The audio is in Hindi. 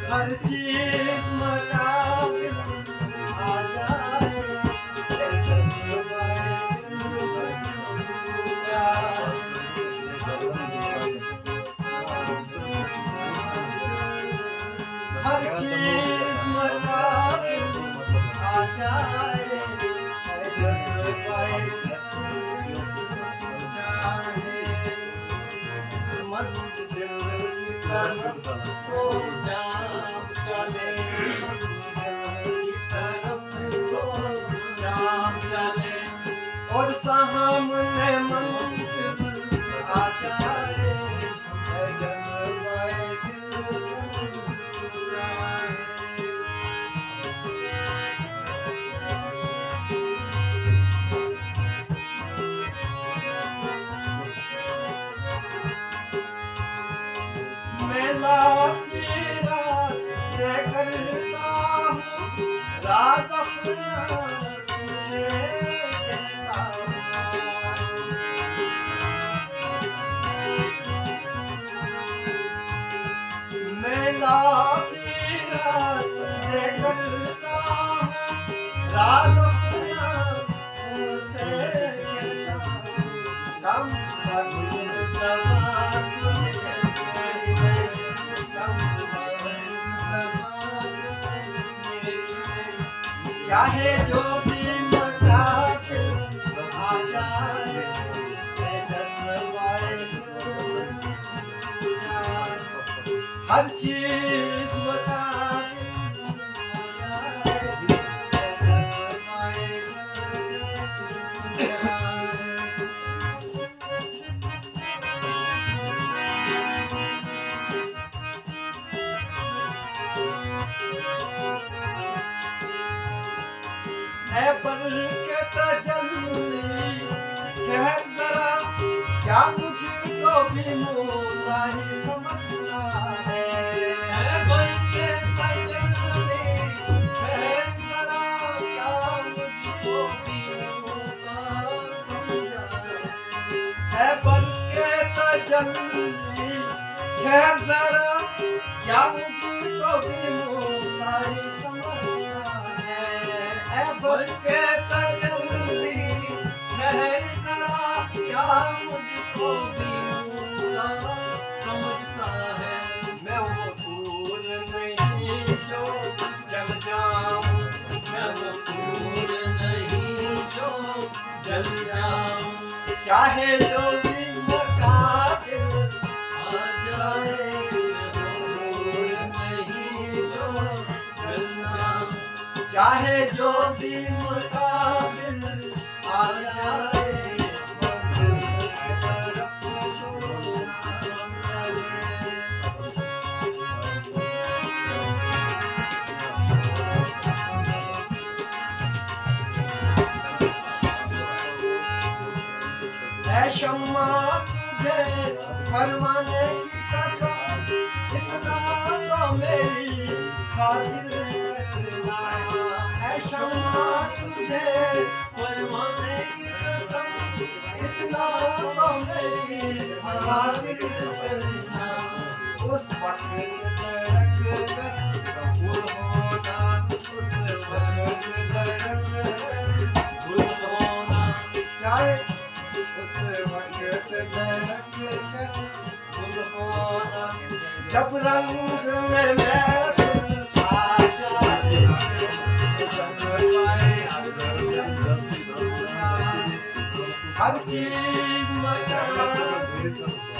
हर चीज मना आ जाए हर चीज मना आ जाए और सामने मंजिल आ जाए मेला फिरा से करता हूँ राज अपना तुझसे कहता हूँ मेला फिरा से करता हूँ राज अपना तुझसे कहता हूँ कम चाहे जो भी मुश्किल आ जाए हर चीज बता है पर के तजल्ली ठहर जरा क्या मुझको भी मूसा ही समझता है पर के तजल्ली ठहर जरा क्या मुझको भी मूसा समझता है पर के तजल्ली ठहर जरा क्या मुझको भी मूसा ही समझता है भर के तजल्ली ठहर जरा क्या मुझको भी मूसा समझता है मैं वो फूल नहीं जो जल जाऊं मैं वो फूल नहीं जो जल जाऊं चाहे जो भी मुश्किल आ जाए मैं वो फूल नहीं जो जल जाऊं चाहे जो भी मुकाबिल आ जाए ऐ शम्मा तुझे परवाने की कसम इतना तो मेरी खातिर शम्मा तुझे परवाने की कसम इतना तो मेरी खातिर करना उस वक्त तड़क कर कबूल होना उस वक्त तड़क कर कबूल होना चाहे उस वक्त तड़क कर कबूल होना जब रंग में मैं हर चीज मचा